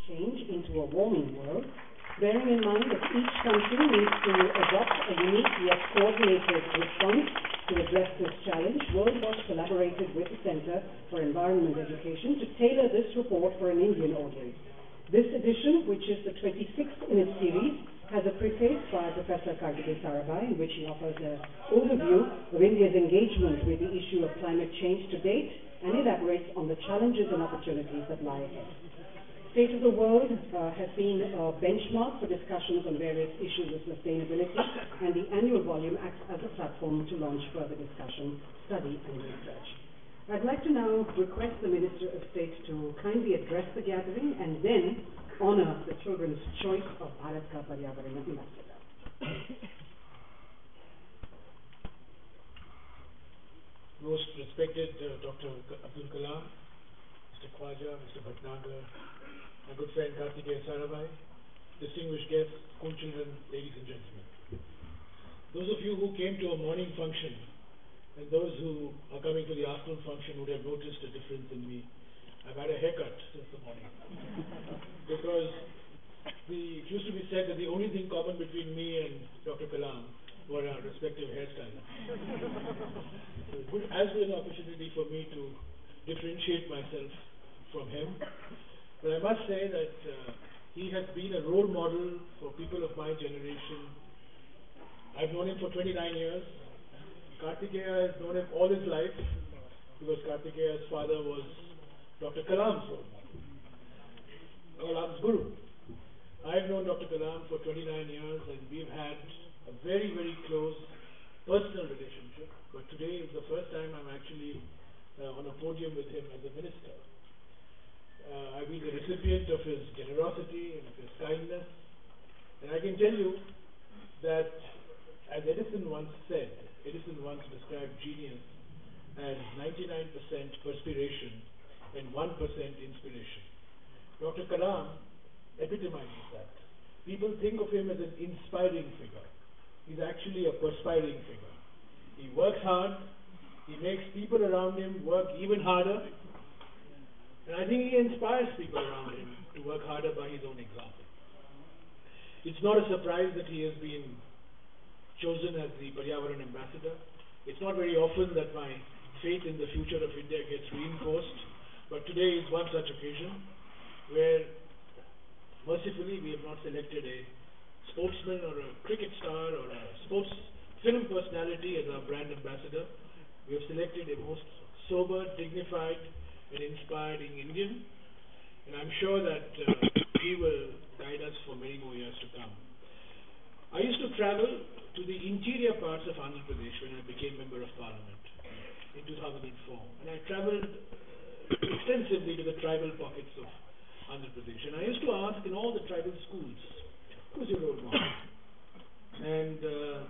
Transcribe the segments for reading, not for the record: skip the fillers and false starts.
change into a warming world, bearing in mind that each country needs to adopt a unique yet coordinated response to address this challenge, WorldWatch collaborated with the Center for Environment Education to tailor this report for an Indian audience. This edition, which is the 26th in its series, has a preface by Professor Kartikeya Sarabhai, in which he offers an overview of India's engagement with the issue of climate change to date and elaborates on the challenges and opportunities that lie ahead. State of the World has been a benchmark for discussions on various issues of sustainability, and the annual volume acts as a platform to launch further discussion, study, and research. I'd like to now request the Minister of State to kindly address the gathering and then honor the children's choice of Bharat Ka Paryavaran Ambassador. Most respected Dr. Abdul Kalam, Mr. Khwaja, Mr. Bhatnagar, my good friend Kartikeya Sarabhai, distinguished guests, school children, ladies and gentlemen. Those of you who came to a morning function and those who are coming to the afternoon function would have noticed a difference in me. I've had a haircut since the morning. Because it used to be said that the only thing common between me and Dr. Kalam were our respective hairstyles. So it has been an opportunity for me to differentiate myself from him. But I must say that he has been a role model for people of my generation. I've known him for 29 years. Kartikeya has known him all his life because Kartikeya's father was Dr. Kalam's role model, Kalam's guru. I've known Dr. Kalam for 29 years and we've had a very, very close personal relationship. But today is the first time I'm actually on a podium with him as a minister. I've been the recipient of his generosity and of his kindness. And I can tell you that, as Edison once said, Edison once described genius as 99% perspiration and 1% inspiration. Dr. Kalam epitomizes that. People think of him as an inspiring figure. He's actually a perspiring figure. He works hard. He makes people around him work even harder. And I think he inspires people around him to work harder by his own example. It's not a surprise that he has been chosen as the Paryavaran Ambassador. It's not very often that my faith in the future of India gets reinforced, but today is one such occasion where, mercifully, we have not selected a sportsman or a cricket star or a sports film personality as our brand ambassador. We have selected a most sober, dignified, and inspiring Indian, and I'm sure that he will guide us for many more years to come. I used to travel to the interior parts of Andhra Pradesh when I became Member of Parliament in 2004, and I traveled extensively to the tribal pockets of Andhra Pradesh, and I used to ask in all the tribal schools, who's your role model? And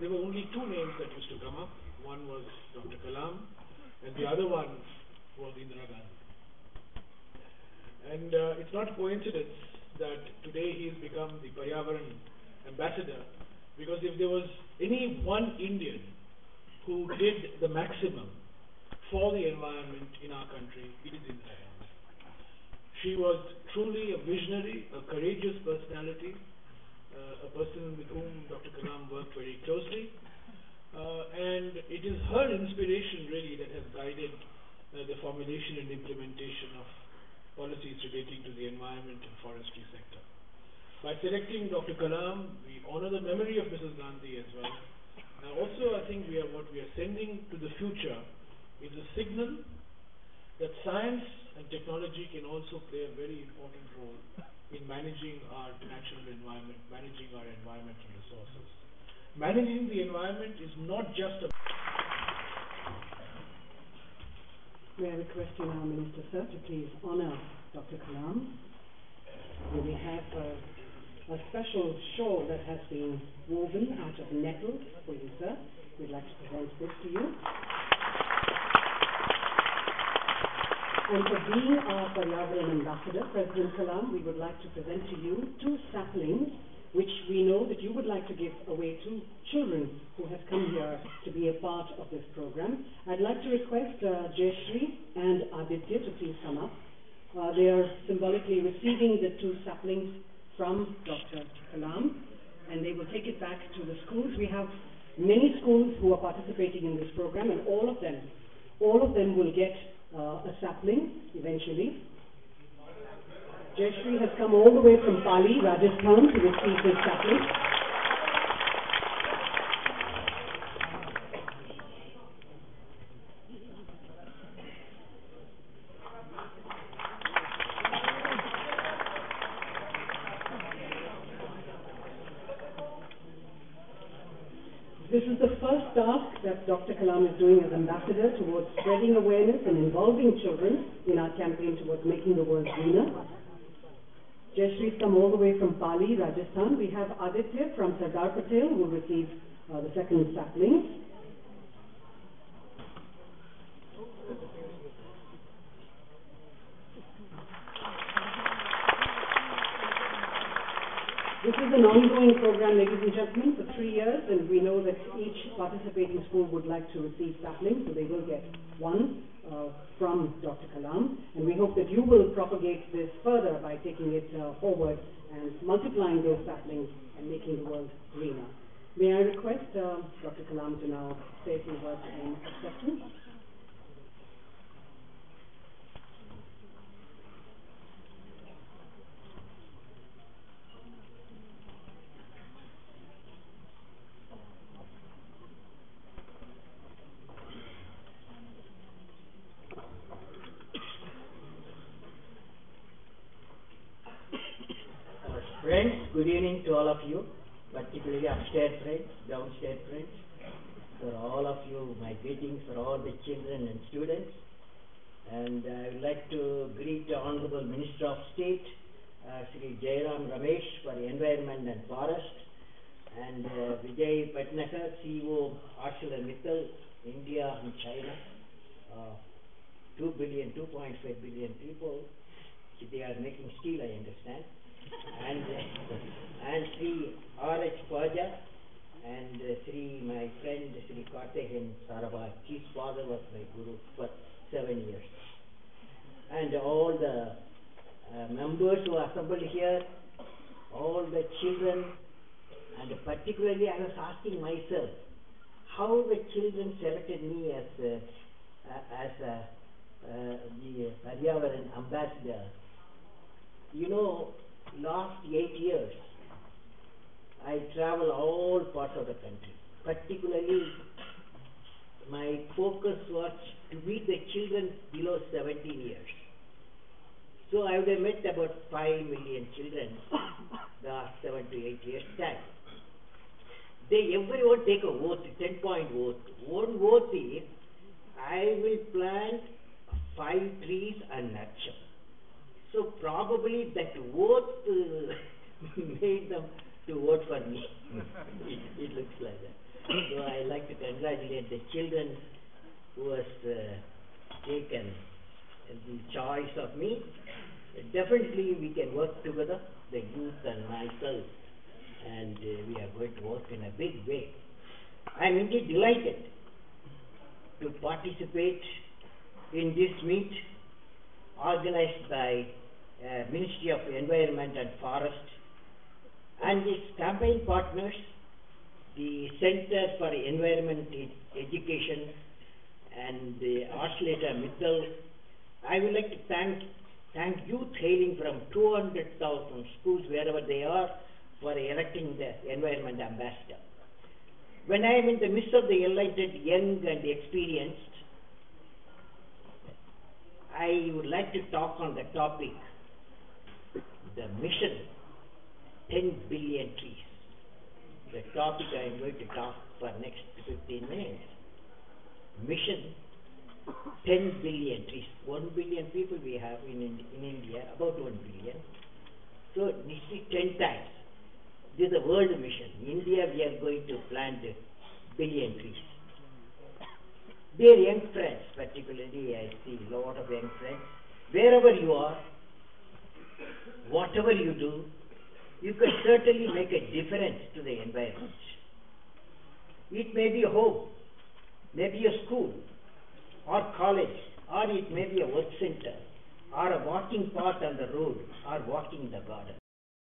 there were only two names that used to come up. One was Dr. Kalam, and the other one was Indira Gandhi. And it's not a coincidence that today he has become the Paryavaran Ambassador, because if there was any one Indian who did the maximum for the environment in our country, it is Indira Gandhi. She was truly a visionary, a courageous personality, a person with whom Dr. Kalam worked very closely, and it is her inspiration really that has guided the formulation and implementation of policies relating to the environment and forestry sector. By selecting Dr. Kalam, we honor the memory of Mrs. Gandhi as well. Also, I think what we are sending to the future is a signal that science and technology can also play a very important role in managing our natural environment, managing our environmental resources. Managing the environment is not just a... May I request you now, Minister Sir, to please honor Dr. Kalam. We have a special shawl that has been woven out of nettles for you, sir. We'd like to present this to you. And for being our Paryavaran Ambassador, President Kalam, we would like to present to you two saplings which we know that you would like to give away to children who have come here to be a part of this program. I'd like to request Jayashree and Aditya to please come up. They are symbolically receiving the 2 saplings from Dr. Kalam, and they will take it back to the schools. We have many schools who are participating in this program, and all of them will get a sapling eventually. Jayashree has come all the way from Pali, Rajasthan, to receive this sapling. This is the first task that Dr. Kalam is doing as ambassador towards spreading awareness and involving children in our campaign towards making the world greener. Jayashree's come all the way from Pali, Rajasthan. We have Aditya from Sardar Patel who will receive the second sapling. This is an ongoing program, ladies and gentlemen, for 3 years, and we know that each participating school would like to receive saplings, so they will get one from Dr. Kalam, and we hope that you will propagate this further by taking it forward and multiplying those saplings and making the world greener. May I request Dr. Kalam to now say a few words in acceptance? Friends, good evening to all of you, particularly upstairs friends, downstairs friends. For all of you, my greetings for all the children and students. And I would like to greet the Honorable Minister of State, Sri Jairam Ramesh for Environment and Forest, and Vijay Patnagar, CEO, ArcelorMittal, India and China. 2.5 billion people, they are making steel, I understand. And Sri R.H. Khwaja and Sri, my friend Sri Karthikeyan Sarabhai, his father was my guru for 7 years. And all the members who are assembled here, all the children, and particularly I was asking myself, how the children selected me as the Paryavaran ambassador. You know, last 8 years, I travel all parts of the country. Particularly, my focus was to meet the children below 17 years. So I would have met about 5 million children last 7 to 8 years time. Everyone take a oath, 10-point oath. One oath is, I will plant 5 trees and nurture. So probably that oath made them to vote for me. It looks like that. So I like to congratulate the children who has taken the choice of me. Definitely we can work together, the youth and myself, and we are going to work in a big way. I am indeed delighted to participate in this meet organized by Ministry of Environment and Forest and its campaign partners, the Center for Environment Education and the ArcelorMittal. I would like to thank youth hailing from 200,000 schools wherever they are for electing the Environment Ambassador. When I am in the midst of the enlightened, young and experienced, I would like to talk on the topic, the mission, 10 billion trees. The topic I am going to talk for next 15 minutes. Mission, 10 billion trees. 1 billion people we have in India, about 1 billion. So this is 10 times. This is a world mission. In India we are going to plant a billion trees. Dear young friends, particularly I see a lot of young friends, wherever you are, whatever you do, you can certainly make a difference to the environment. It may be a home, maybe a school, or college, or it may be a work center, or a walking path on the road, or walking in the garden.